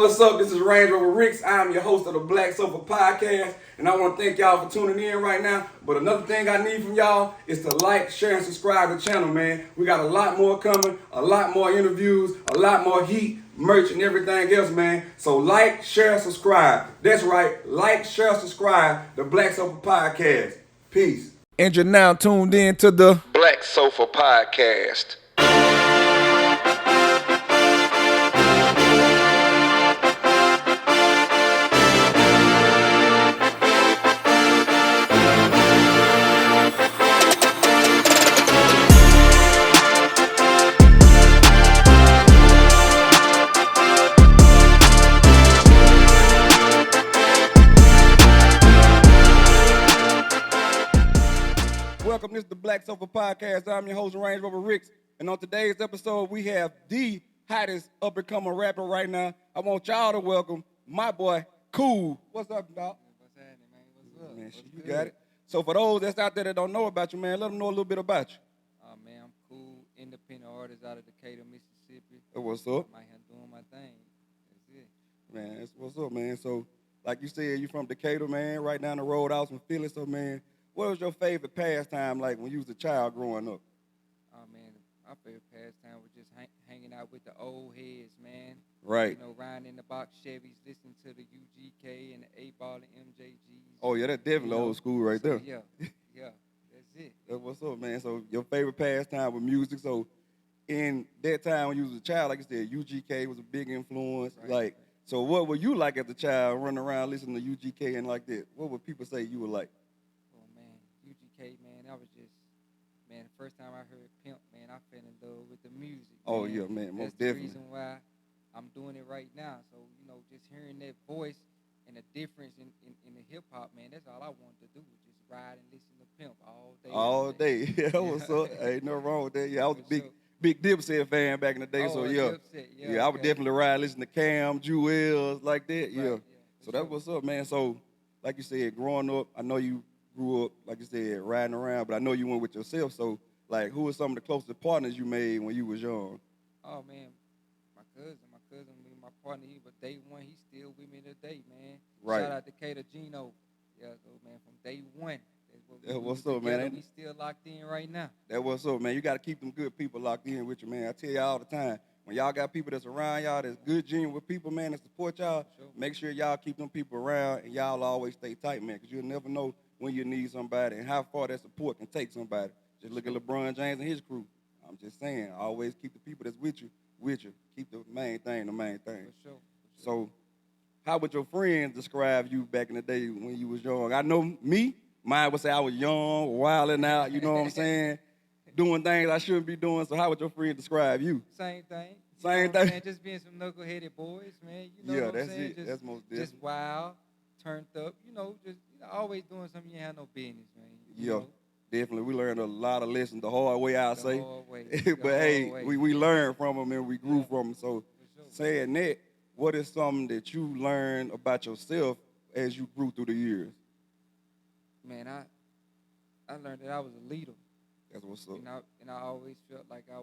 What's up? This is Range Rover Ricks. I'm your host of the Black Sofa Podcast, and I want to thank y'all for tuning in right now. But another thing I need from y'all is to like, share, and subscribe to the channel, man. We got a lot more coming, a lot more interviews, a lot more heat, merch, and everything else, man. So like, share, subscribe. That's right. Like, share, subscribe. The Black Sofa Podcast. Peace. And you're now tuned in to the Black Sofa Podcast. Welcome, this is the Black Sofa Podcast. I'm your host, Range Rover Ricks. And on today's episode, we have the hottest up-and-coming rapper right now. I want y'all to welcome my boy, Kool. What's up, dog? What's happening, man? What's up? Man, you got it. So for those that's out there that don't know about you, man, let them know a little bit about you. Man, I'm Kool, independent artist out of Decatur, Mississippi. What's up? I'm out here doing my thing. That's it. Man, that's what's up, man. So, like you said, you from Decatur, man, right down the road out from Philly. So, man, what was your favorite pastime like when you was a child growing up? Oh, man, my favorite pastime was just hanging out with the old heads, man. Right. You know, riding in the box Chevys, listening to the UGK and the 8-ball and MJGs. Oh, yeah, that's definitely old school right there. Yeah, that's it. That's what's up, man. So, your favorite pastime was music. So, in that time when you was a child, like you said, UGK was a big influence. Right. So what were you like as a child running around listening to UGK and like that? What would people say you were like? Oh, man, UGK, man, I was just, man, the first time I heard Pimp, man, I fell in love with the music. Oh, man. yeah, man, most That's the definitely. reason why I'm doing it right now. So, you know, just hearing that voice and the difference in the hip-hop, man, that's all I wanted to do was just ride and listen to Pimp all day. All day. Yeah, what's up? Ain't no wrong with that. Yeah, I was a big Dipset fan back in the day. So, yeah. Dipset, Yeah, I would definitely ride, listen to Cam, Jewels, like that. Yeah. Right, So that's what's up, man. So, like you said, growing up, I know you grew up, like you said, riding around, but I know you went with yourself. So, like, who were some of the closest partners you made when you was young? Oh, man, my cousin, my partner, he was day one. He's still with me today, man. Right. Shout out to Decatur Gino. Yeah, so, man, from day one. What's up, man? We still locked in right now. That what's up, man. You got to keep them good people locked in with you, man. I tell y'all all the time, when y'all got people that's around y'all that's good, genuine people, man, that support y'all, Sure. Make sure y'all keep them people around and y'all always stay tight, man, because you'll never know when you need somebody and how far that support can take somebody. Just look at LeBron James and his crew. I'm just saying, always keep the people that's with you. Keep the main thing the main thing. For sure. So, how would your friends describe you back in the day when you was young? I know me. Mine would say I was young, wilding out, you know what I'm saying? Doing things I shouldn't be doing. So how would your friend describe you? Same thing. Same thing? Just being some knuckleheaded boys, man. You know Yeah, what I'm that's saying? it. That's most definitely. Just wild, turned up, always doing something you ain't have no business, man. Yeah, definitely. We learned a lot of lessons the hard way, I'll say. Hard way. But hey, we learned from them and we grew from them. So sure. saying that, what is something that you learned about yourself as you grew through the years? Man, I learned that I was a leader. That's what's up. And I always felt like I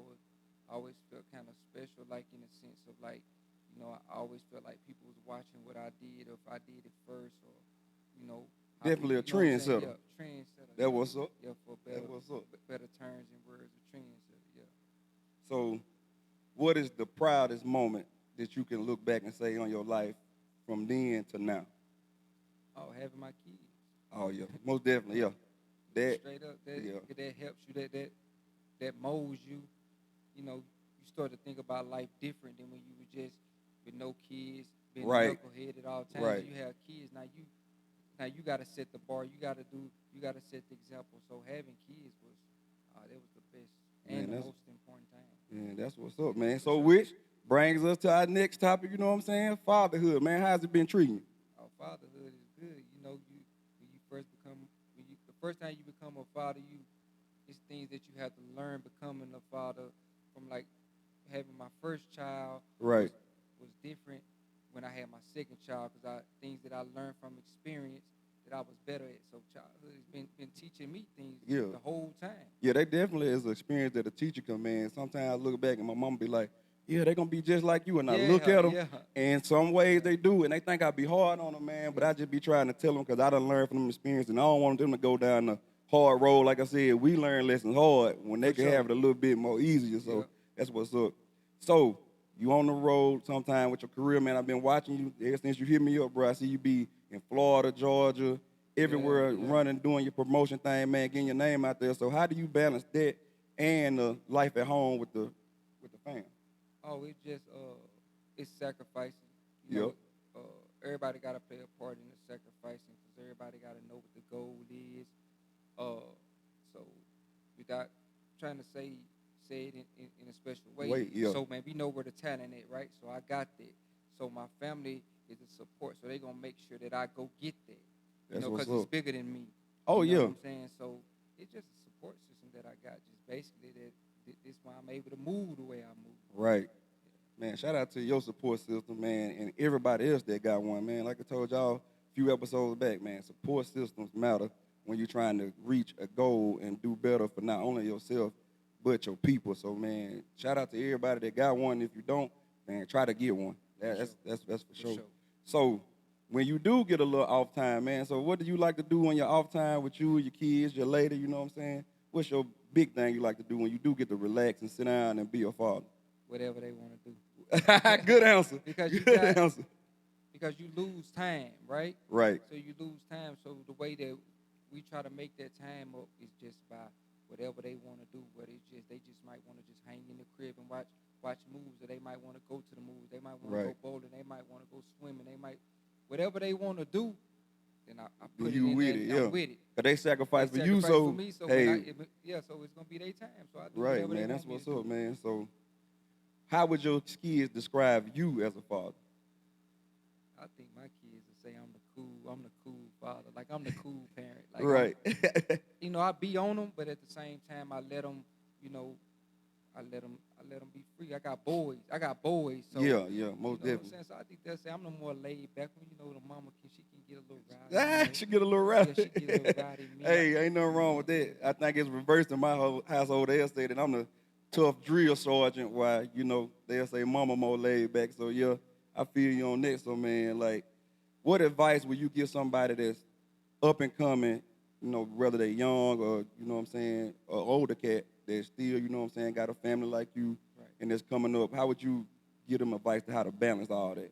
always felt kind of special, like in the sense of like, I always felt like people was watching what I did, or if I did it first, or, Definitely a trendsetter. Yeah, trendsetter. That what's up. Yeah, for better terms and words, a trendsetter, yeah. So what is the proudest moment that you can look back and say on your life from then to now? Oh, having my kids. Oh, yeah, most definitely, yeah. That, straight up, that helps you, that molds you. You start to think about life different than when you were just with no kids, being right. knucklehead at all times. Right. You have kids now. You got to set the bar. You got to set the example. So having kids that was the best and the most important thing. Yeah, that's what's up, man. So which brings us to our next topic. You know what I'm saying? Fatherhood, man. How's it been treating you? Oh, fatherhood is good. The first time you become a father, it's things that you have to learn becoming a father. From like having my first child, right, was different when I had my second child, because things that I learned from experience that I was better at. So childhood has been teaching me things the whole time. Yeah, they definitely is an experience that a teacher can, man. Sometimes I look back and my mom be like, yeah, they're gonna be just like you. And I look Yeah, at them, yeah. and some ways they do, and they think I be hard on them, man. But I just be trying to tell them because I done learned from them experience, and I don't want them to go down the hard road. Like I said, we learn lessons hard when they For can sure. have it a little bit more easier. So Yep. that's what's up. So you on the road sometime with your career, man. I've been watching you ever since you hit me up, bro. I see you be in Florida, Georgia, everywhere Yeah. running, doing your promotion thing, man, getting your name out there. So how do you balance that and life at home with the fam? Oh, it just it's sacrificing. You Yep. know, everybody got to play a part in the sacrificing because everybody got to know what the goal is. So without trying to say it in a special way. Wait, yeah. So man, we know where the talent is, right? So I got that. So my family is a support. So they gonna make sure that I go get that. That's Because what's it's up. bigger than me. Oh, You know yeah. what I'm saying? So it's just a support system that I got. Just basically this why I'm able to move the way I move. Right. Man, shout out to your support system, man, and everybody else that got one, man. Like I told y'all a few episodes back, man, support systems matter when you're trying to reach a goal and do better for not only yourself, but your people. So, man, shout out to everybody that got one. If you don't, man, try to get one. That's for sure. So, when you do get a little off time, man, so what do you like to do on your off time with you, your kids, your lady, you know what I'm saying? What's your big thing you like to do when you do get to relax and sit down and be a father? Whatever they want to do. Good answer. Because Good answer. because you lose time, right? Right. So you lose time. So the way that we try to make that time up is just by whatever they want to do. But it's just they just might want to just hang in the crib and watch movies, or they might want to go to the movies. They might want to go bowling. They might want to go swimming. They might whatever they want to do. Then I put You it in with there. it, And yeah. I'm with it. Cause they sacrifice for They you, sacrifice so for me. So hey, so it's gonna be their time. So I do right, whatever they man. That's want me what's to do. up, man. So, how would your kids describe you as a father? I think my kids will say I'm the cool father. Like I'm the cool parent. Like Right. I be on them, but at the same time, I let them, I let them be free. I got boys. So Yeah, most you know what I'm definitely. saying. So I think they'll say I'm the more laid back one. The mama she can get a little rowdy. She get a little rowdy. Yeah, she get a little rowdy. Hey, ain't nothing wrong with that. I think it's reversed in my whole household. They'll say that I'm the tough drill sergeant, while they'll say mama more laid back. So yeah, I feel you on that. So man, like, what advice would you give somebody that's up and coming, whether they young or, what I'm saying, or older cat that still, what I'm saying, got a family like you, Right. and that's coming up? How would you give them advice to how to balance all that?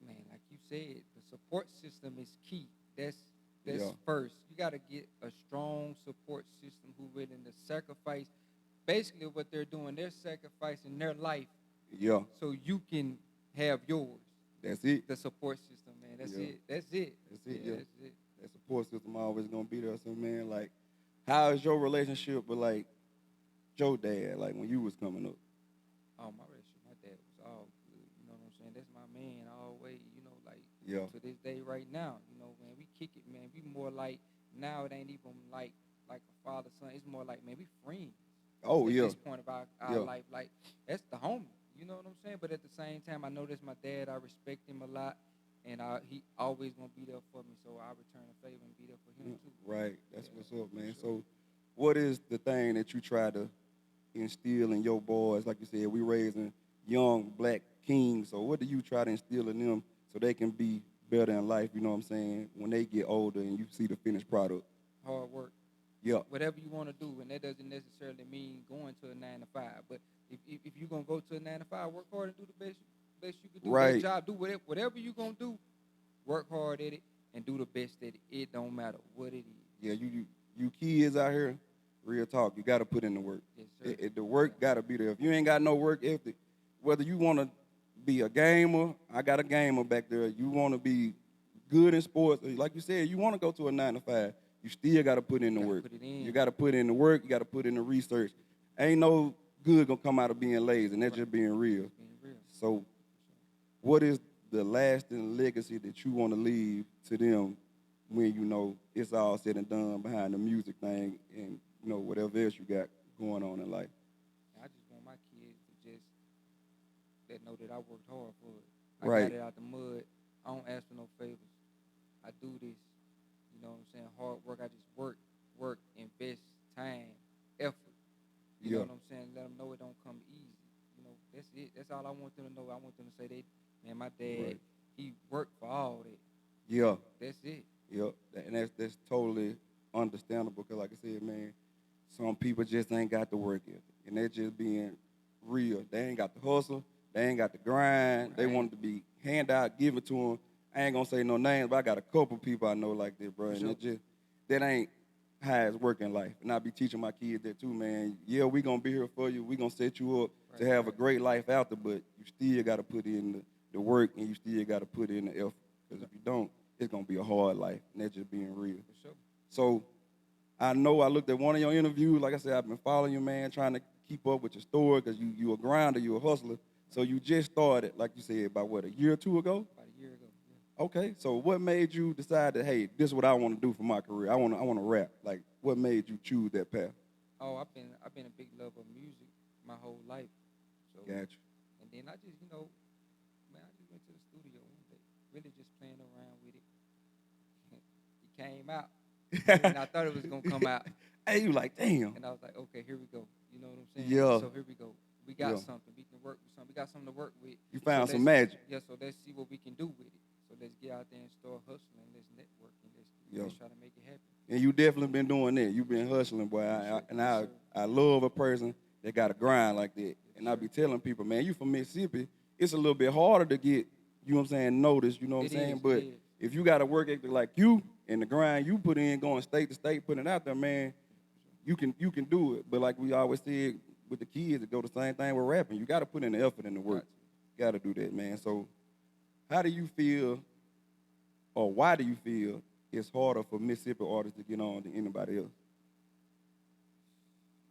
Man, like you said, the support system is key. That's Yeah. first. You got to get a strong support system who willing to sacrifice. Basically, what they're doing, they're sacrificing their life Yeah, so you can have yours. that's it. The support system, man. That's Yeah. it. That's it. That's it, yeah. That's it. That support system always gonna be there. So man, like, how is your relationship with like Joe dad, like when you was coming up? Oh, my relationship with my dad was all good. You know what I'm saying? That's my man always, like Yeah. to this day right now. Man, we kick it, man. We more like now it ain't even like a father son. It's more like, man, we friends. Oh At yeah. this point of our Yeah. life. Like that's the homie. You know what I'm saying? But at the same time, I know that's my dad. I respect him a lot. And he always gonna be there for me, so I return the favor and be there for him too. Right. That's Yeah, what's up, man. sure. So what is the thing that you try to instill in your boys? Like you said, we raising young black kings. So what do you try to instill in them so they can be better in life, you know what I'm saying, when they get older and you see the finished product? Hard work. Yeah. Whatever you want to do, and that doesn't necessarily mean going to a 9 to 5. But if you're gonna go to a 9 to 5, work hard and do the best you can do. Right. That job, do whatever you're gonna do. Work hard at it and do the best at it. It don't matter what it is. Yeah, you kids out here, real talk, you got to put in the work. Yes, sir. The work got to be there. If you ain't got no work ethic, whether you want to be a gamer, I got a gamer back there. You want to be good in sports, like you said, you want to go to a 9 to 5. You still got to put in the work. Put it in. You got to put in the work. You got to put in the research. Ain't no good gonna come out of being lazy, and that's just being real. Being real. So, what is the lasting legacy that you want to leave to them when it's all said and done behind the music thing and whatever else you got going on in life? I just want my kids to just know that I worked hard for it. I Right. got it out the mud. I don't ask for no favors. I do this. You know what I'm saying? Hard work. I just work, invest time, effort. You know what I'm saying? Let them know it don't come easy. That's it. That's all I want them to know. I want them to say man, my dad, Right. he worked for all that. Yeah. That's it. Yep, and that's totally understandable. Cause like I said, man, some people just ain't got the work ethic, and they're just being real. They ain't got the hustle. They ain't got the grind. They Right. want it to be hand out, give it to them. I ain't gonna say no names, but I got a couple people I know like that, bro. For And sure. it just that ain't how it's working life. And I be teaching my kids that too, man. Yeah, we gonna be here for you. We gonna set you up to Right, have a right. great life after, but you still gotta put in the work, and you still gotta put in the effort. Because if you don't, it's gonna be a hard life, and that's just being real. For sure. So I know I looked at one of your interviews. Like I said, I've been following you, man, trying to keep up with your story because you a grinder, you a hustler. So you just started, like you said, about what, a year or two ago? About a year ago. Yeah. Okay. So what made you decide that, hey, this is what I want to do for my career? I want to rap. Like, what made you choose that path? Oh, I've been a big lover of music my whole life. So Gotcha. and then I just, man, I just went to the studio one day, really just playing around with it. It came out. And I thought it was gonna come out. Hey, you like, damn. And I was like, okay, here we go. You know what I'm saying? Yeah. So here we go. We got Yeah. something. We can work with something. We got something to work with. You found So some let's- magic. Yeah, so let's see what we can do with it. So let's get out there and start hustling. Let's network and Yeah. let's try to make it happen. And you definitely been doing that. You been hustling, boy. I love a person that got a grind like that. And I be telling people, man, you from Mississippi, it's a little bit harder to get, you know what I'm saying, noticed, you know what I'm It saying? is, But it is. if you got a work ethic like you and the grind you put in, going state to state, putting it out there, man, you can do it. But like we always said with the kids, it go the same thing with rapping. You got to put in the effort and the work. Got to do that, man. So how do you feel, or why do you feel it's harder for Mississippi artists to get on than anybody else?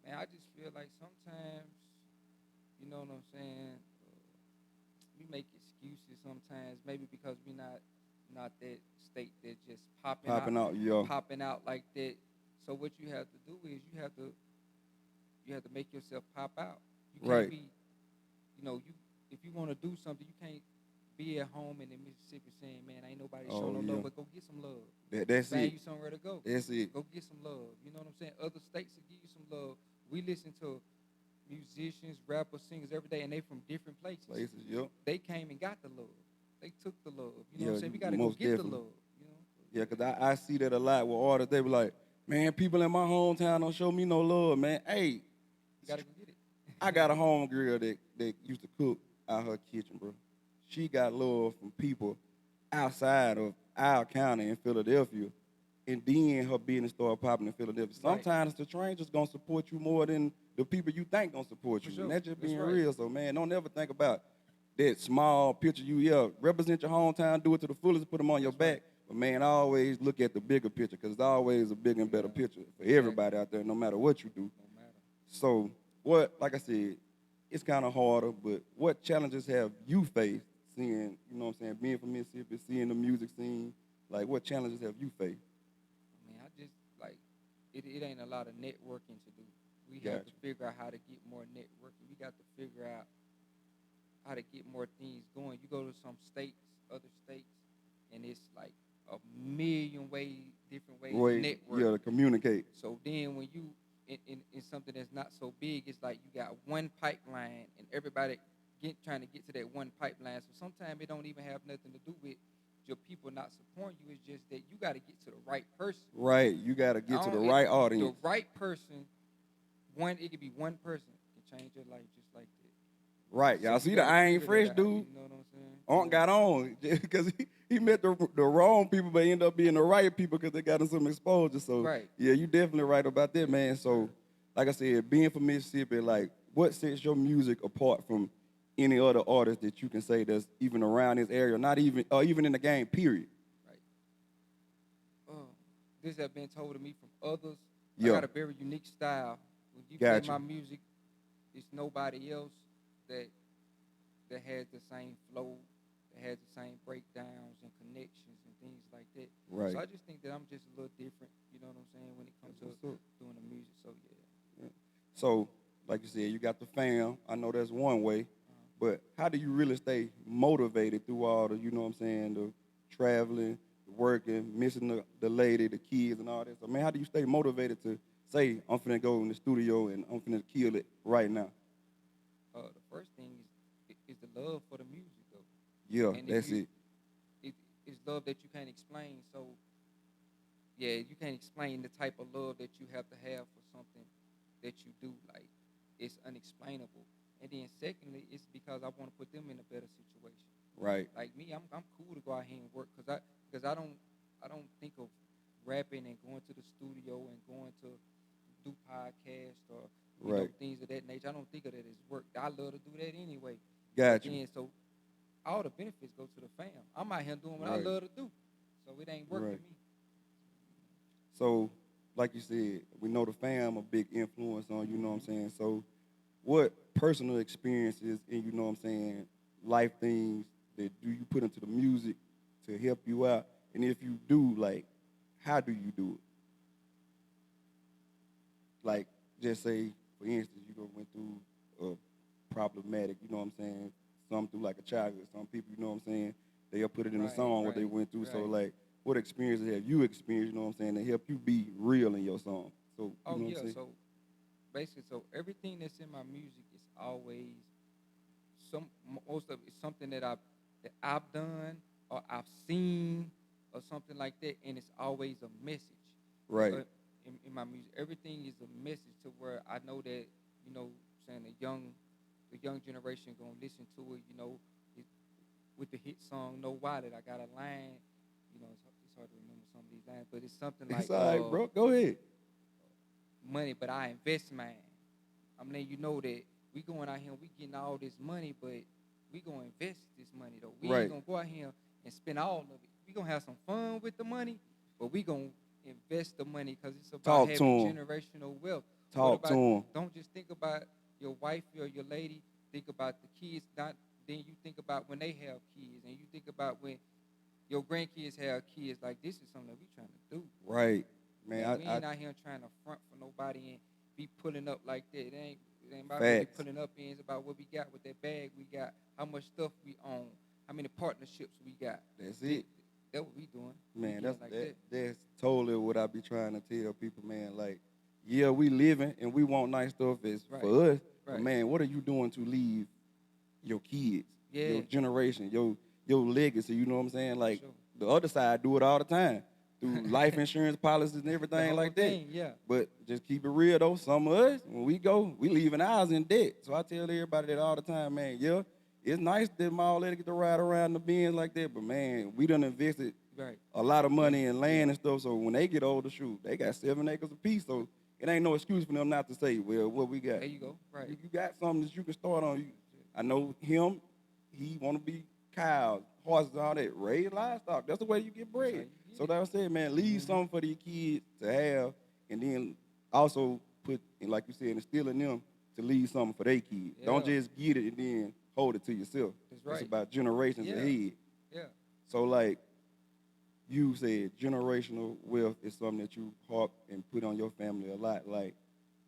Man, I just feel like sometimes, you know what I'm saying, we make excuses sometimes, maybe because we not that state that just Popping out, yeah. popping out like that. So what you have to do is you have to make yourself pop out. You can't Right. be, if you want to do something, you can't be at home in Mississippi saying, man, ain't nobody Oh, showing no yeah. love, but go get some love. That's Find it. you somewhere to go. That's it. Go get some love. You know what I'm saying? Other states will give you some love. We listen to musicians, rappers, singers every day, and they from different places. Yep. They came and got the love. They took the love. You know Yeah, what I'm saying? We got to go most get definitely. the love. You know? Yeah, because I see that a lot with artists. They be like, man, people in my hometown don't show me no love, man. Hey, You got to go get it. I got a home girl that used to cook out her kitchen, bro. She got love from people outside of our county in Philadelphia, and then her business started popping in Philadelphia. Right. Sometimes the strangers gonna support you more than the people you think gonna support For you, sure. and that's just That's being right. real. So, man, don't ever think about that small picture. Represent your hometown, do it to the fullest, put them on your That's back. right. But, man, always look at the bigger picture, because it's always a bigger and better Yeah. picture for everybody out there, no matter what you do. No matter. So, like I said, it's kind of harder, but what challenges have you faced seeing, you know what I'm saying, being from Mississippi, seeing the music scene? Like, what challenges have you faced? Man, I just like it ain't a lot of networking to do. We have to Gotcha. figure out how to get more networking. We got to figure out how to get more things going. You go to some states, other states, and it's like a million different ways to network. Yeah, to communicate. So then when you in something that's not so big, it's like you got one pipeline and everybody trying to get to that one pipeline. So sometimes it don't even have nothing to do with your people not supporting you. It's just that you got to get to the right person. Right, you got to get to the right audience. The right person, it could be one person can change your life just like that. Right, So y'all you see the gotta I ain't figure fresh that out, dude? You know what I'm saying? Aunt got on because he met the wrong people, but ended up being the right people because they got him some exposure. So, Right. yeah, you definitely right about that, man. So, like I said, being from Mississippi, like, what sets your music apart from any other artist that you can say that's even around this area, not even, or even in the game, period? Right. This have been told to me from others. Yeah. I got a very unique style. When you Gotcha. play my music, it's nobody else that has the same flow, that has the same breakdowns and connections and things like that. Right. So I just think that I'm just a little different, you know what I'm saying, when it comes That's to what's up. doing the music. So yeah. So, like you said, you got the fam. I know that's one way. But how do you really stay motivated through all the, you know what I'm saying, the traveling, the working, missing the lady, the kids, and all that? So, man, how do you stay motivated to say, I'm finna go in the studio and I'm finna kill it right now? The first thing is love for the music though. Yeah, And if that's you, it. it's love that you can't explain. So yeah, you can't explain the type of love that you have to have for something that you do. Like it's unexplainable. And then secondly, it's because I want to put them in a better situation. Right. Like me, I'm cool to go out here and work because I don't think of rapping and going to the studio and going to do podcasts or Right. things of that nature. I don't think of that as work. I love to do that anyway. But Got you. then so all the benefits go to the fam. I'm out here doing what I Right. love to do, so it ain't work Right. to me. So, like you said, we know the fam a big influence on, you know what I'm saying? So, what personal experiences and, you know what I'm saying, life things that do you put into the music to help you out? And if you do, like, how do you do it? Like, just say, for instance, you go went through a problematic, you know what I'm saying, some through like a childhood. Some people, you know what I'm saying, they'll put it in a Right, song what they right, went through. So, right. like, what experiences have you experienced, you know what I'm saying, to help you be real in your song? So, you Oh know what yeah, I'm saying? so basically, so everything that's in my music is always most of it's something that I've done or I've seen or something like that, and it's always a message. Right. Uh, in my music, everything is a message to where I know that saying the young generation gonna listen to it. It, with the hit song "No Wallet," I got a line. It's hard to remember some of these lines, but it's something like It's all right, bro. Go ahead. money, but I invest mine. I'm letting you know that we going out here and we getting all this money, but we gonna invest this money though. We ain't Right. gonna go out here and spend all of it. We gonna have some fun with the money, but we gonna invest the money because it's about Talk to having 'em. generational wealth. What Talk to about? 'em. Don't just think about your wife or your lady. Think about the kids. Not then you think about when they have kids, and you think about when your grandkids have kids. Like this is something that we trying to do. Right. Man, Man, we I ain't out here trying to front for nobody and be pulling up like that. It ain't about what we facts. pulling up in. It's about what we got with that bag we got, how much stuff we own, how many partnerships we got. That's That, it. that what we doing. Man, We that's getting like that's totally what I be trying to tell people, man. Like, yeah, we living and we want nice stuff as Right. for us, but Right. man, what are you doing to leave your kids, Yeah. your generation, your legacy? You know what I'm saying? Like Sure. the other side do it all the time through life insurance policies and The everything whole like that. thing, yeah. But just keep it real though. Some of us, when we go, we leaving ours in debt. So I tell everybody that all the time, man. Yeah, it's nice that my old lady get to ride around the Benz like that, but man, we done invested Right. a lot of money Yeah, in land yeah. and stuff. So when they get older, shoot, they got 7 acres apiece. So it ain't no excuse for them not to say, well, what we got. There you go. Right. You got something that you can start on. I know him. He want to be cows, horses, all that. Raise livestock. That's the way you get That's how bread. you get So it. that's what I said, man. Leave something for these kids to have, and then also put, and like you said, instill in them to leave something for their kids. Don't Yeah. just get it and then hold it to yourself. That's right. It's about generations Yeah. ahead. Yeah. So like you said, generational wealth is something that you harp and put on your family a lot. Like,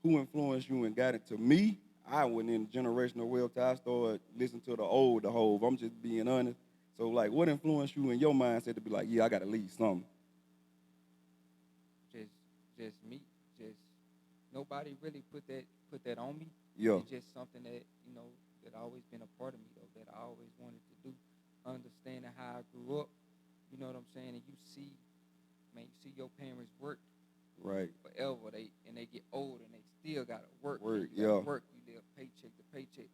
who influenced you and got it? To me, I went in generational wealth till I started listening to the old, the whole. I'm just being honest. So, like, what influenced you in your mindset to be like, yeah, I got to leave something? Just me. Just nobody really put that on me. Yeah. It's just something that always been a part of me though, that I always wanted to do. Understanding how I grew up, you know what I'm saying, and you see your parents work Right. forever. They get old and they still gotta work. Work, You gotta yeah. work. You live paycheck to paycheck.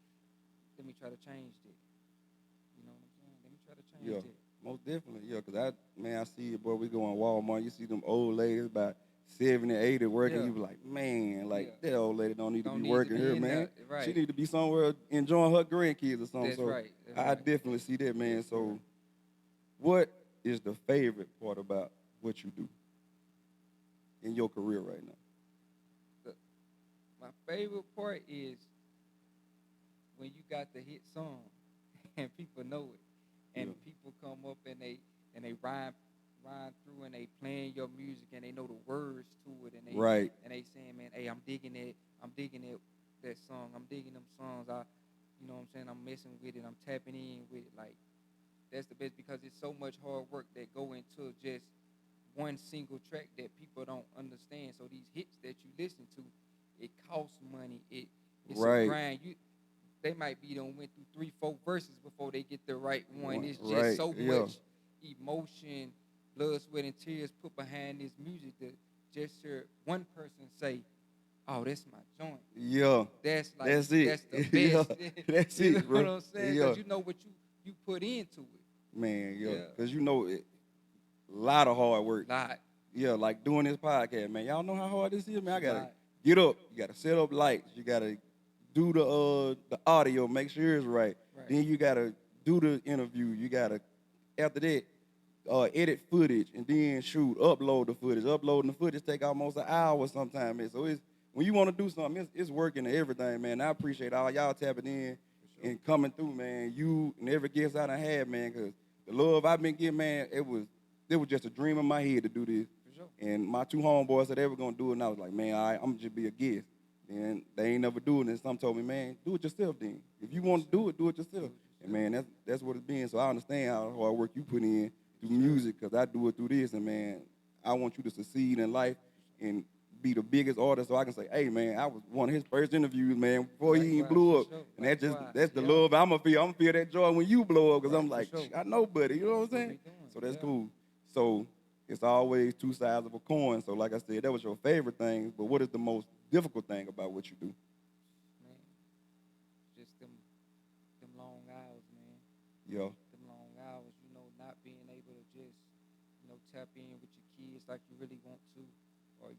Let me try to change that. You know what I'm saying? Let me try to change Yeah. that. Most definitely, yeah, because I see it, boy, we go in Walmart, you see them old ladies about 70, 80 working, Yeah. you be like, man, like, Yeah. that old lady don't need to Don't be need to working be here, in man. there, right. She need to be somewhere enjoying her grandkids or something. That's So right. That's I right. definitely see that, man. Yes, So sir. what is the favorite part about what you do in your career right now? My favorite part is when you got the hit song and people know it, and Yeah. people come up and they rhyme through and they playing your music and they know the words to it and Right. they saying, man, hey, I'm digging that song, I'm digging them songs, you know what I'm saying, I'm messing with it, I'm tapping in with it. Like that's the best because it's so much hard work that go into just one single track that people don't understand. So these hits that you listen to, it costs money. It's a Right. grind. they might be done went through 3, 4 verses before they get the right one. It's just Right, so yeah. much emotion, blood, sweat, and tears put behind this music that just hear one person say, "Oh, that's my joint." Yeah, That's like that's it. that's the Yeah, best. that's You know it, what bro. I'm saying? Yeah, Because you know what you put into it. man, yeah. Yeah, Because you know, a lot of hard work. lot. Yeah, like doing this podcast, man. Y'all know how hard this is, man. I It's a gotta lot. get up. You gotta set up lights. You gotta do the audio, make sure it's right. Right. Then you gotta do the interview. You gotta after that edit footage and then shoot, upload the footage. Uploading the footage take almost an hour sometimes. Man. So it's when you want to do something, it's working and everything, man. I appreciate all y'all tapping in For sure. and coming through, man. You and every guest I done had, man, because the love I've been getting, man, it was just a dream in my head to do this. For sure. And my two homeboys said they were gonna do it, and I was like, man, all right, I'm gonna just be a guest. And they ain't never do it, and some told me, man, do it yourself then. If you want to do it yourself. And man, that's what it's been. So I understand how hard work you put in through music, because I do it through this, and man, I want you to succeed in life and be the biggest artist, so I can say, hey man, I was one of his first interviews, man, before he even blew up. For sure. And that's the Yeah. love I'm gonna feel. I'm gonna feel that joy when you blow up, because Right, I'm for like, sure. I know, buddy, you know what I'm That's what saying? we doing. So that's Yeah. cool. So it's always two sides of a coin. So like I said, that was your favorite thing, but what is the most difficult thing about what you do? Man, just them long hours, man. Yeah, Them long hours, not being able to just, tap in with your kids like you really want to, or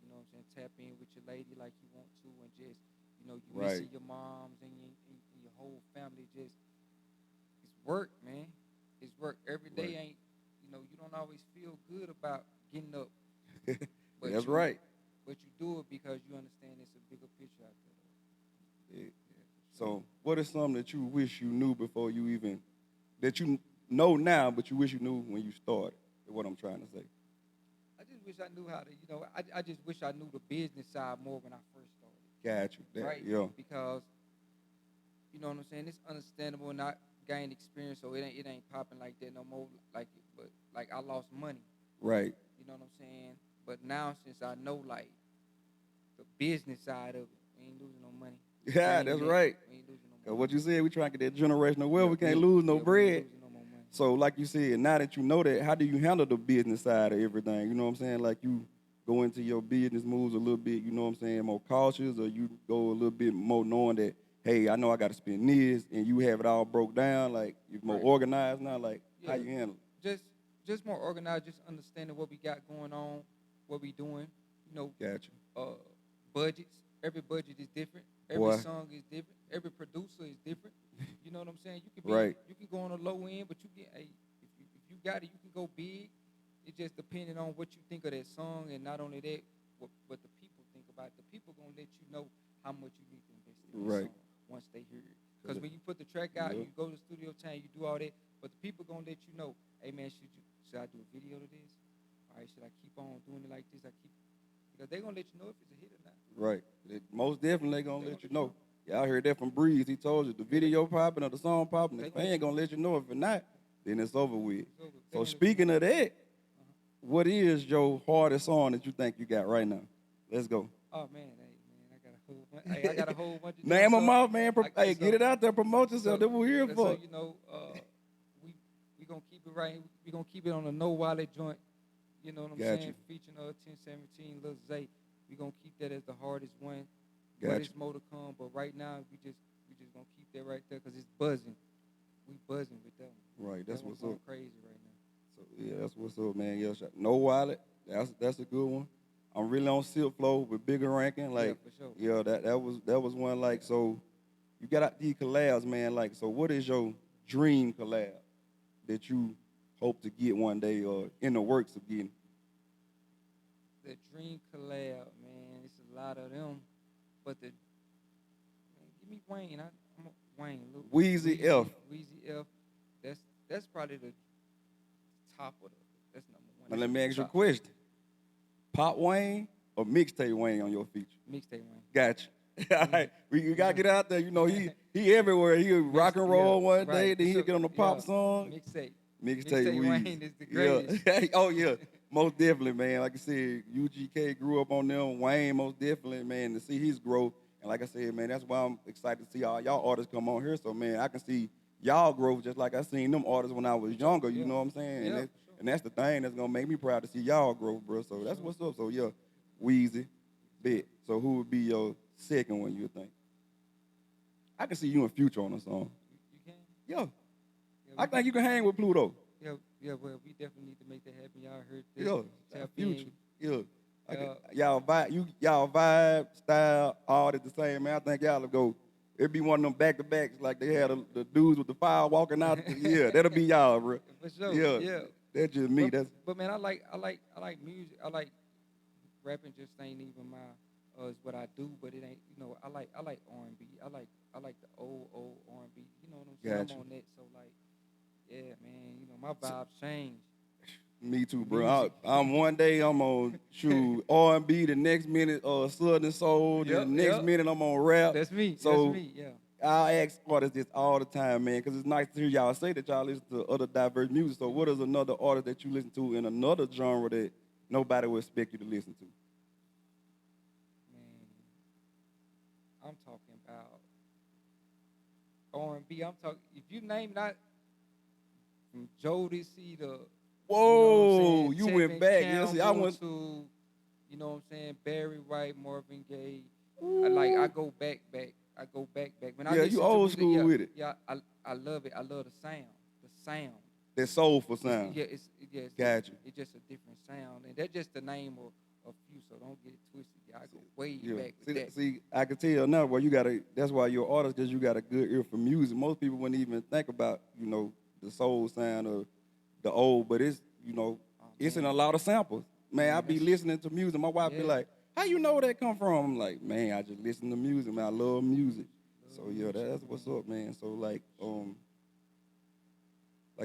tap in with your lady like you want to, and just, you Right. missing your moms and your whole family. Just it's work, man. It's work. Every day Right. ain't, you don't always feel good about getting up, but that's you, right. but you do it because you understand it's a bigger picture out there. Yeah. So what is something that you wish you knew before you even, that you know now, but you wish you knew when you started? Is what I'm trying to say. I just wish I knew how to, I just wish I knew the business side more when I first started. Got you. That, Right? Yeah. Because, you know what I'm saying? It's understandable not gain experience, so it ain't popping like that no more. But like I lost money. Right. You know what I'm saying? But now since I know like the business side of it, we ain't losing no money. Yeah, that's right. We ain't losing no money. Cause what you said, we trying to get that generational wealth. Yeah, We can't yeah, lose no yeah, we bread. ain't losing no more money. So like you said, now that you know that, how do you handle the business side of everything? You know what I'm saying? Like you go into your business moves a little bit, you know what I'm saying, more cautious, or you go a little bit more knowing that, hey, I know I got to spend this, and you have it all broke down, like you're more Right. organized now. Like Yeah. how you handle it? Just more organized, just understanding what we got going on, what we doing. Gotcha. Budgets. Every budget is different. Every Boy. song is different. Every producer is different. You know what I'm saying? You can Right. You can go on a low end, but you get if you got it, you can go big. It just depending on what you think of that song, and not only that, what the people think about it. The people gonna let you know how much you need to invest in that Right. song once they hear it. Because when you put the track out, Yeah. you go to the studio time, you do all that, but the people gonna let you know, hey man, should I do a video to this? All right, should I keep on doing it like this? Because they gonna let you know if it's a hit or not. Right. Most definitely gonna They let you gonna know. Y'all heard that from Breeze. He told you the video popping or the song popping. They If gonna they ain't gonna let you know. If it not, then it's over with. It's over. They So gonna let you speaking know. of that, what is your hardest song that you think you got right now? Let's go. Oh man, I got a whole bunch. Hey, I got a whole bunch of Name them songs. off, man. I- Hey, get it out there. Promote yourself. That's what we're here for. We gonna keep it right. We gonna keep it on a no wallet joint. You know what I'm Got saying? you. Featuring 1017 Lil Zay. We gonna keep that as the hardest one. Got But you. it's more to come. But right now we just gonna keep that right there because it's buzzing. We buzzing with that one. Right. That's That one's what's up. going crazy right now. So yeah, that's what's up, man. Yeah, no wallet. That's a good one. I'm really on Sipp flow with bigger ranking. Like, for sure. yeah, that was one. Like, so you got out these collabs, man. Like, so what is your dream collab that you hope to get one day or in the works of getting? The dream collab, man. It's a lot of them, but man, give me Wayne. I'm a Wayne. Weezy F. Weezy F. That's probably the top of that's number one. Now let me ask you a Top. question: Pop Wayne or mixtape Wayne on your feature? Mixtape Wayne. Gotcha. All right, we gotta get out there. You know he everywhere. He rock and roll one day, right. then he'll So, get on the pop yeah, song. Mixtape. Mixtape Wayne Weezy. is the greatest. Yeah. Oh yeah, most definitely, man. Like I said, UGK grew up on them. Wayne, most definitely, man. To see his growth, And like I said, man, that's why I'm excited to see all y'all artists come on here. So, man, I can see y'all growth just like I seen them artists when I was younger, you Yeah. know what I'm saying? Yeah, And, for sure. and that's the thing that's going to make me proud to see y'all grow, bro. So that's what's up. So, yeah, Weezy, Bet. So who would be your second one, you think? I can see you in Future on a song. You can? Yeah. Yeah, I think you can hang with Pluto. yeah, well, we definitely need to make that happen. Y'all heard this. Yeah. Tap Future. in. Yeah. Uh, Y'all vibe, style, all at the same, man. I think y'all will go. It'd be one of them back to backs like they had the dudes with the fire walking out. Yeah, that'll be y'all, bro. For sure. Yeah, Yeah. that's just me. But man, I like music. I like rapping. Just ain't even my is what I do. But it ain't. I like R&B. I like the old R&B. You know what I'm saying? Gotcha. I'm on that. So like, yeah, man. My vibes change. Me too, bro. Music. I'm one day I'm on R&B, the next minute Southern Soul, the Yep, next yep. minute I'm on rap. That's me. So That's me. Yeah. I ask artists this all the time, man, because it's nice to hear y'all say that y'all listen to other diverse music. So what is another artist that you listen to in another genre that nobody would expect you to listen to? Man, I'm talking about R&B. I'm talking. If you name not from Jodeci to Whoa, you Tevin went back. Yes, I Campbell went. to Barry White, Marvin Gaye. Ooh. I go back. I go back. When I Yeah, you listen to old music, school with it. I love it. I love the sound. The sound. That soulful sound. It's Got you. it's just a different sound, and that's just the name of few. So don't get it twisted. Yeah, I go way back with that. See, I can tell now. Well, you gotta. That's why you're an artist, because you got a good ear for music. Most people wouldn't even think about, the soul sound or the old, but it's, Oh, it's in a man. lot of samples. Man, I Man, be that's listening to music. My wife be yeah. like, "How you know where that come from?" I'm like, "Man, I just listen to music. Man, I love music." So yeah, that's what's up, man. So like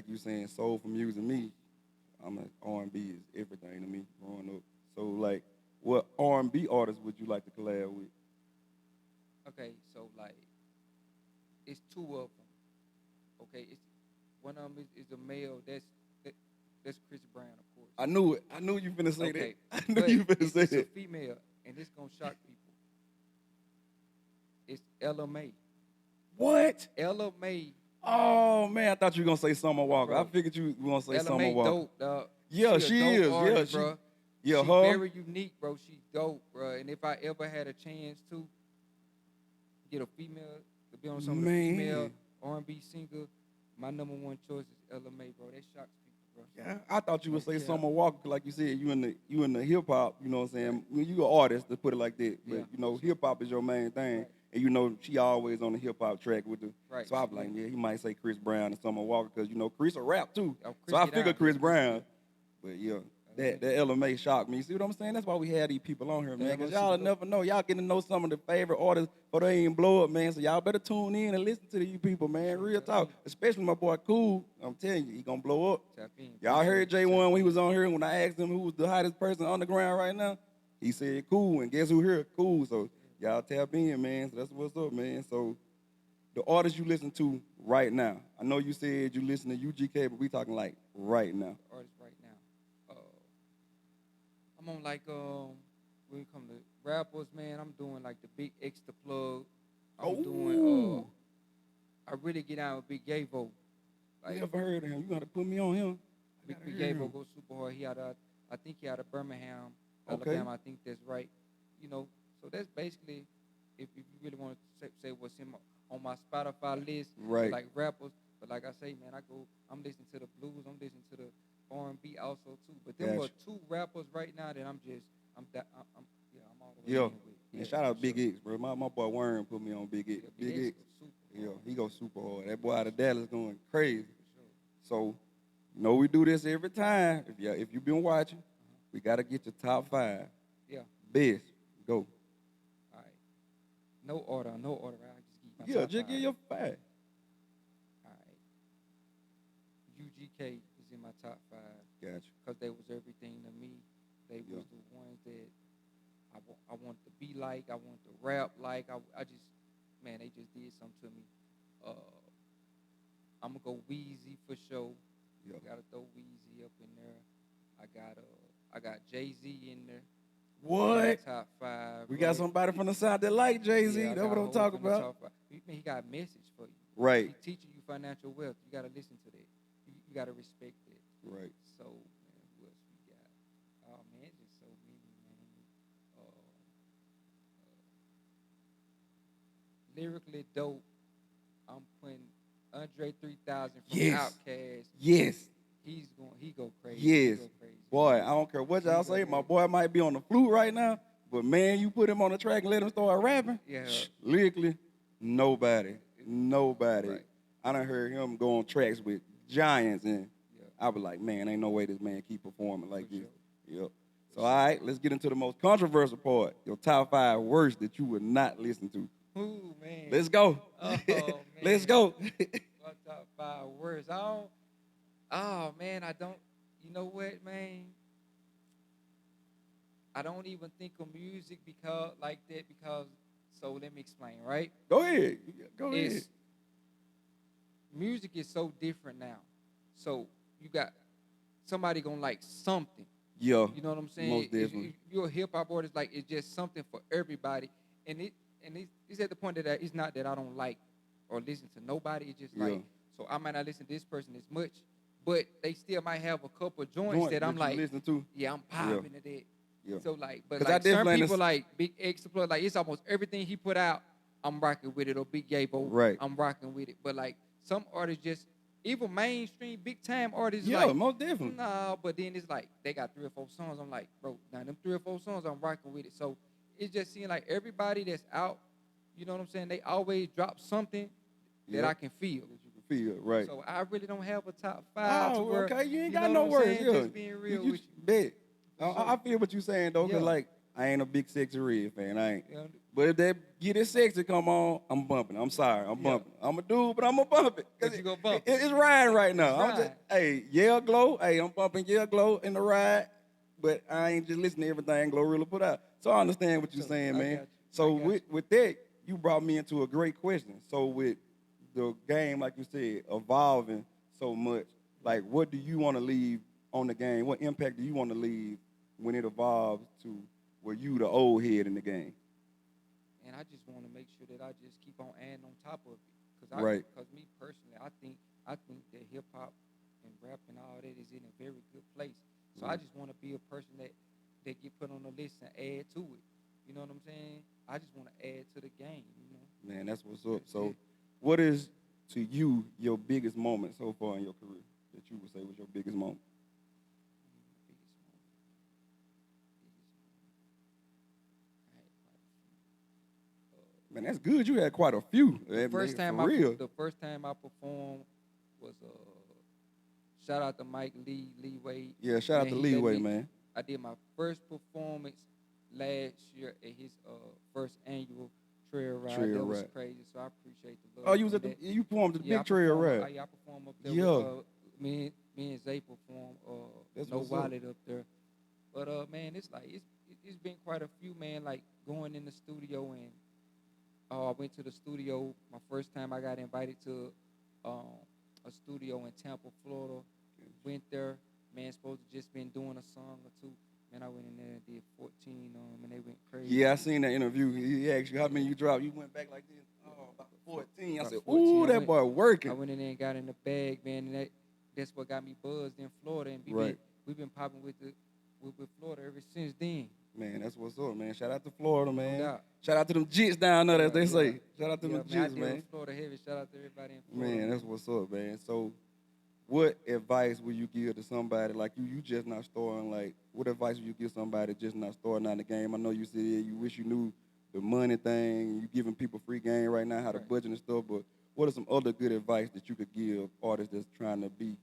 you saying, soul for music. Me, I'm an R&B is everything to me growing up. So like, what R&B artists would you like to collab with? Okay, so like it's two of them. Okay, it's one of them is a male. That's Chris Brown, of course. I knew it. I knew you finna say Okay, that. I knew but you finna say it's a that. female, and it's gonna shock people. It's Ella May. What? Ella May, Oh man, I thought you were gonna say Summer Walker. I bro. figured you were gonna say Ella Summer May Walker. dope, dog. Yeah, She a she dope is. Yeah, artist, bro. yeah, She her. very unique, bro. She dope, bro. And if I ever had a chance to get a female to be on some of the female Man. R&B singer, my number one choice is Ella May, bro. That shocks people, bro. Yeah, I thought you would No say cap. Summer Walker, like you said, you in the hip hop, you know what I'm saying? You an artist, to put it like that. Yeah, But hip hop is your main thing. Right. And she always on the hip hop track with the Right. so I was like, yeah, he might say Chris Brown and Summer Walker, because Chris a rap too. Oh, So Chris I get figured down. Chris Yeah, Brown. But yeah, LMA. that LMA shocked me. You see what I'm saying? That's why we had these people on here, man. Because y'all never know. Y'all getting to know some of the favorite artists, but they ain't blow up, man. So y'all better tune in and listen to these people, man. Sure, Real tap talk. in. Especially my boy Kool. I'm telling you, he gonna blow up. Tap in. Y'all Appreciate heard it. J1 when he was on here. When I asked him who was the hottest person on the ground right now, he said Kool. And guess who here? Kool. So y'all tap in, man. So that's what's up, man. So the artists you listen to right now. I know you said you listen to UGK, but we talking like right now. Artist right now. I'm on like when it come to rappers, man. I'm doing like the big extra plug. I'm doing Oh, I really get out with Big Gavo. I Like never heard of him. You gotta put me on him. I gotta Big hear Gavo him. goes super hard. I think he out of Birmingham, Okay. Alabama. I think that's right. So that's basically if you really want to say what's on my Spotify list, Right. like rappers. But like I say, man, I'm listening to the blues. I'm listening to the R&B also too. But them Gotcha. are two rappers right now that I'm all the way Yeah. in with. And shout out for Big sure. X, bro. My boy Warren put me on Big X. Yeah, Big X X. goes super Yeah, hard, he goes super hard. That boy out of Dallas going crazy. for sure. So, we do this every time. If you've been watching, we gotta get your top 5 Yeah. best. Go. All right. No order. I just keep my Yeah, top just five. give your 5. All right. UGK is in my top 5 Gotcha. because they was everything to me. They was the ones that I wanted to be like. I wanted to rap like. I just, man, they just did something to me. I'm gonna go Weezy for sure. Yeah. Gotta throw Weezy up in there. I got Jay-Z in there. What? Top 5. We bro. got somebody from the South that like Jay-Z. Yeah, I That's got what a I'm whole talking from the about. top 5. He got a message for you. Right. He teaching you financial wealth. You got to listen to that. You got to respect it. Right. So, man, who else we got? Oh, man, just so many, man. Lyrically dope. I'm putting Andre 3000 from Yes. Outkast. Yes. He go crazy. Yes. He go crazy. Boy, I don't care what y'all say. My boy might be on the flute right now, but man, you put him on the track and let him start rapping. Yeah. Lyrically, nobody. Right. I done heard him go on tracks with giants, and Yeah. I was like, man, ain't no way this man keep performing like For this. sure. Yep. So, all right, let's get into the most controversial part. Your top 5 worst that you would not listen to. Ooh, man. Let's go. Oh, man. Let's go. My top 5 words. Oh, man, I don't. You know what, man? I don't even think of music because so let me explain, right? Go ahead. Go ahead. Music is so different now. So you got somebody gonna like something. Yeah. You know what I'm saying? Most definitely. If you're a hip hop artist, like it's just something for everybody. And it's at the point that it's not that I don't like or listen to nobody. It's just like, so I might not listen to this person as much, but they still might have a couple of joints that I'm like, listen to. yeah, I'm popping to that. Yeah. So like, but 'Cause like certain definitely people like Big X Plug, like it's almost everything he put out, I'm rocking with it. Or Big Yabo, Right. I'm rocking with it. But like some artists just, even mainstream big time artists, Yeah, like most definitely. nah. But then it's like they got 3 or 4 songs. I'm like, bro, now them 3 or 4 songs, I'm rocking with it. So it just seems like everybody that's out, you know what I'm saying? They always drop something that I can feel. That you can feel, right. So I really don't have a top 5. Oh, to where, okay. You ain't you got know no what I'm words. saying? Yeah. Just being real with you. Bet. For I feel what you're saying, though, because, Yeah. like, I ain't a big Sexy Red fan. I ain't. Yeah. But if they get it sexy come on, I'm bumping. I'm sorry. I'm Yeah. bumping. I'm a dude, but I'm going to bump it. But you gonna bump It's riding right now. It's I'm just, hey, yeah, Glow. Hey, I'm bumping Yeah Glow in the ride, but I ain't just listening to everything Glorilla put out. So I understand what you're saying, I man. got you. So I got you. with that, you brought me into a great question. So with the game, like you said, evolving so much, like what do you want to leave on the game? What impact do you want to leave when it evolves to where you the old head in the game? And I just want to make sure that I just keep on adding on top of it. Because me personally, I think that hip hop and rap and all that is in a very good place. So I just want to be a person that get put on the list and add to it. You know what I'm saying? I just want to add to the game, you know? Man, that's what's up. So what is, to you, your biggest moment so far in your career that you would say was your biggest moment? Man, that's good. You had quite a few. The first time I performed was shout out to Mike Leeway. Yeah, shout out to Leeway, man. I did my first performance last year at his first annual trail ride. That was crazy. So I appreciate the love. Oh, you performed at the big trail ride. I performed up there with me and Zay performed. That's No what's Wallet up there. But man, it's like it's been quite a few, man. Like going in the studio and I went to the studio. My first time I got invited to a studio in Tampa, Florida. Went there. Man, supposed to just been doing a song or two. Man, I went in there and did 14 and they went crazy. Yeah, I seen that interview. He asked you how many you dropped. You went back like this. Oh, about 14. I said, 14. ooh, that boy working. I went in there and got in the bag, man, and that's what got me buzzed in Florida. And we've been popping with Florida ever since then. Man, that's what's up, man. Shout out to Florida, man. No doubt. Shout out to them jits down there, as they say. Shout out to them jits, I man. Florida heavy. Shout out to everybody in Florida. Man, that's what's up, man. So, what advice would you give to somebody like you just not starting? Like, what advice would you give somebody just not starting out in the game? I know you said you wish you knew the money thing. You giving people free game right now, how to budget and stuff. But what are some other good advice that you could give artists that's trying to be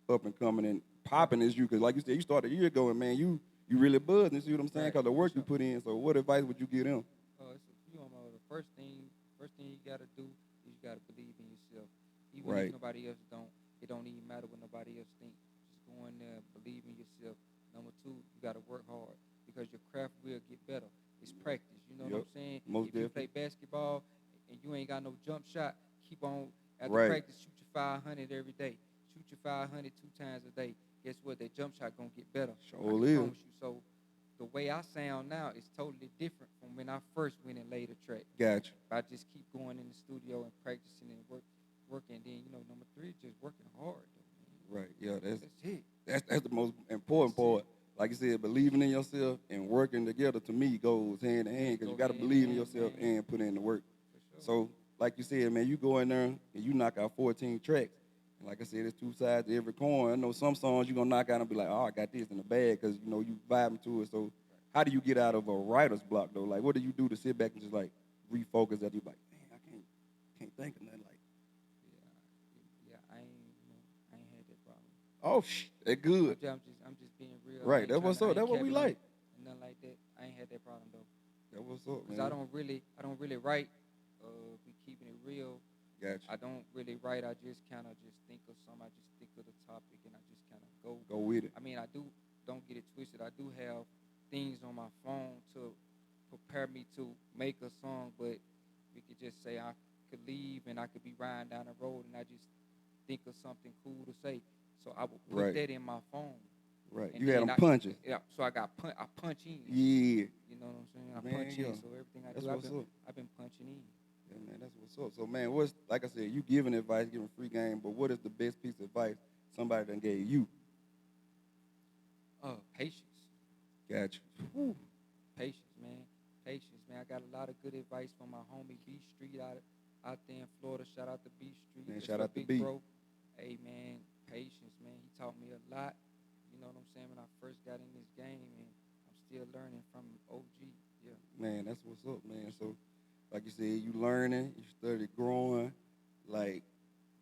up and coming and popping as you? Because like you said, you started a year ago, and man, you really buzzing. See what I'm saying? Because the work you put in. So, what advice would you give them? It's a few of them. The first thing you gotta do is you gotta believe in yourself. Even if nobody else don't. It don't even matter what nobody else think. Just go in there, believe in yourself. Number 2, you got to work hard because your craft will get better. It's practice. You know what I'm saying? If you play basketball and you ain't got no jump shot, keep on after practice. Shoot your 500 every day. Shoot your 500 2 times a day. Guess what? That jump shot gonna get better. I promise you. So the way I sound now is totally different from when I first went and laid a track. Gotcha. But I just keep going in the studio and practicing and working. Then number 3 is just working hard. Though, man. Right. Yeah. That's it. That's the most important part. Like you said, believing in yourself and working together to me goes hand in hand because you got to believe in yourself and put in the work. For sure. So, like you said, man, you go in there and you knock out 14 tracks. And like I said, there's 2 sides to every coin. I know some songs you're going to knock out and be like, oh, I got this in the bag because, you vibing to it. So how do you get out of a writer's block, though? Like, what do you do to sit back and just, like, refocus that you like, man, I can't think of nothing like Yeah, I ain't had that problem. Oh, that good. I'm just being real. Right, that's what's up. That's what we like. Nothing like that. I ain't had that problem though. That's what's up, man. Because I don't really write. Be keeping it real. Gotcha. I don't really write. I just kind of just think of something. I just think of the topic and I just kind of go with it. I mean, don't get it twisted. I do have things on my phone to prepare me to make a song, but we could just say I could leave and I could be riding down the road and I just think of something cool to say. So I would put that in my phone. Right. And you had them punches. Yeah. So I punch in. Yeah. You know what I'm saying? I punch in. So everything I do, I've been punching in. Yeah, man, that's what's up. So, man, like I said, you giving advice, giving free game, but what is the best piece of advice somebody done gave you? Patience. Gotcha. Whew. Patience, man. Patience, man. I got a lot of good advice from my homie B Street out there in Florida. Shout out to B Street. Man, shout out to B. Bro. Hey, man, patience, man. He taught me a lot. You know what I'm saying? When I first got in this game, and I'm still learning from OG. Yeah. Man, that's what's up, man. So, like you said, you learning, you started growing. Like,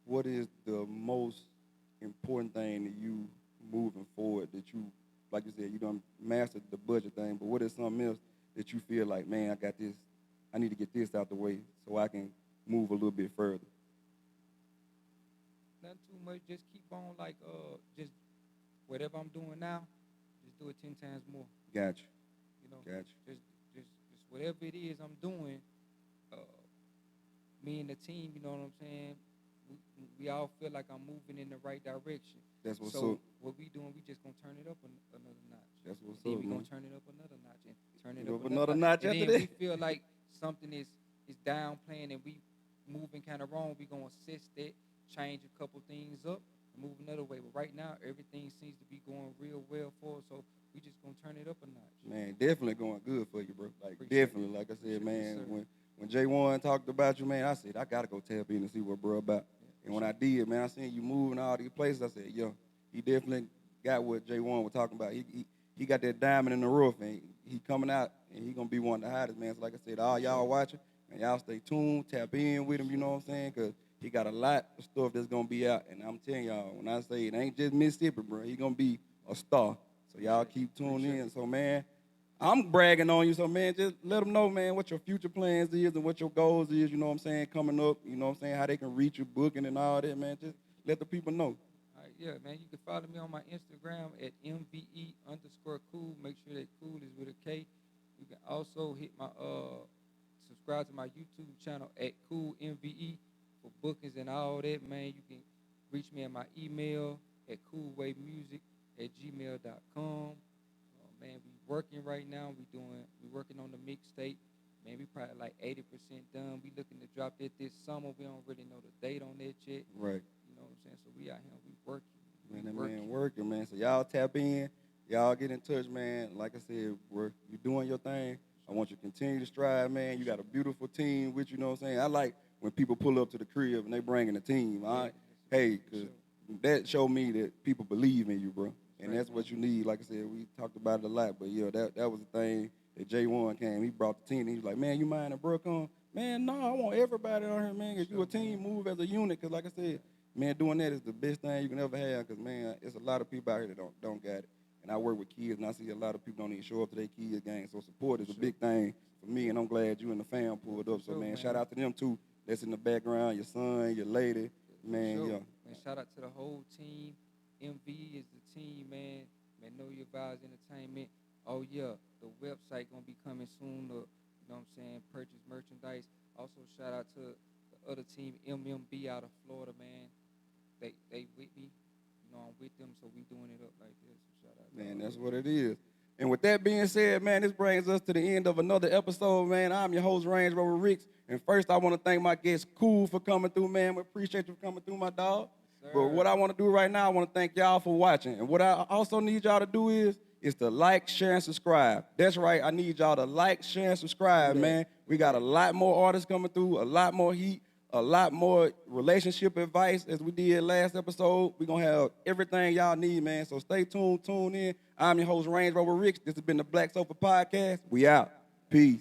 what is the most important thing to you moving forward that you, like you said, you done mastered the budget thing, but what is something else that you feel like, man, I got this, I need to get this out the way so I can move a little bit further? Nothing too much. Just keep on, like, just whatever I'm doing now, just do it 10 times more. Gotcha. Gotcha. Just whatever it is I'm doing, me and the team, you know what I'm saying? We all feel like I'm moving in the right direction. That's what's up. So what we doing, we just gonna turn it up another notch. That's what's up, then we man. gonna turn it up another notch and turn it up another notch and after then that. we feel like something is downplaying and we moving kind of wrong. We gonna assist it, change a couple things up, and move another way. But right now, everything seems to be going real well for us. So we just gonna turn it up a notch. Man, definitely going good for you, bro. Like, Appreciate definitely. Like I said, man, Yes, when J1 talked about you, man, I said, I got to go tap in and see what bro about. And when I did, man, I seen you moving all these places. I said, yo, he definitely got what J1 was talking about. He got that diamond in the rough, and he coming out, and he going to be one of the hottest, man. So like I said, all y'all watching, and y'all stay tuned, tap in with him, you know what I'm saying? Because he got a lot of stuff that's going to be out. And I'm telling y'all, when I say it ain't just Mississippi, bro, he going to be a star. So y'all keep tuning in. So, man, I'm bragging on you. So, man, just let them know, man, what your future plans is and what your goals is, you know what I'm saying, coming up, you know what I'm saying, how they can reach your booking and all that, man. Just let the people know. All right, yeah, man, you can follow me on my Instagram at MVE_Kool. Make sure that Kool is with a K. You can also hit my subscribe to my YouTube channel at KoolMVE for bookings and all that, man. You can reach me at my email at coolwaymusic@gmail.com. Man, we working right now. We working on the mixtape. Man, we probably like 80% done. We looking to drop it this summer. We don't really know the date on that yet. Right. You know what I'm saying? So we out here, we working. Man, that man working, man. So y'all tap in. Y'all get in touch, man. Like I said, you're doing your thing. I want you to continue to strive, man. You got a beautiful team with you, know what I'm saying? I like when people pull up to the crib and they bringing a team. All right? Hey, because that showed me that people believe in you, bro. And that's what you need. Like I said, we talked about it a lot. But, yeah, that was the thing that J1 came. He brought the team. He was like, man, you mind if Brooke on? Man, no, I want everybody on here, man. If you a team, move as a unit. Because, like I said, man, doing that is the best thing you can ever have. Because, man, it's a lot of people out here that don't got it. And I work with kids, and I see a lot of people don't even show up to their kids' games. So support is a big thing for me, and I'm glad you and the fam pulled up. So, man, shout out to them, too. That's in the background, your son, your lady. Man, yeah. Man, shout out to the whole team. MV is the team, man. Man, Know Your Vibes Entertainment. Oh, yeah, the website going to be coming soon. You know what I'm saying? Purchase merchandise. Also, shout out to the other team, MMB out of Florida, man. They with me. You know, I'm with them, so we doing it up like this. So shout out. Man, that's what it is. And with that being said, man, this brings us to the end of another episode, man. I'm your host, Range Rover Ricks. And first, I want to thank my guest, Kool, for coming through, man. We appreciate you for coming through, my dog. But what I want to do right now, I want to thank y'all for watching. And what I also need y'all to do is to like, share, and subscribe. That's right. I need y'all to like, share, and subscribe, man. We got a lot more artists coming through, a lot more heat, a lot more relationship advice as we did last episode. We're going to have everything y'all need, man. So stay tuned, tune in. I'm your host, Range Rover Ricks. This has been the Black Sofa Podcast. We out. Peace.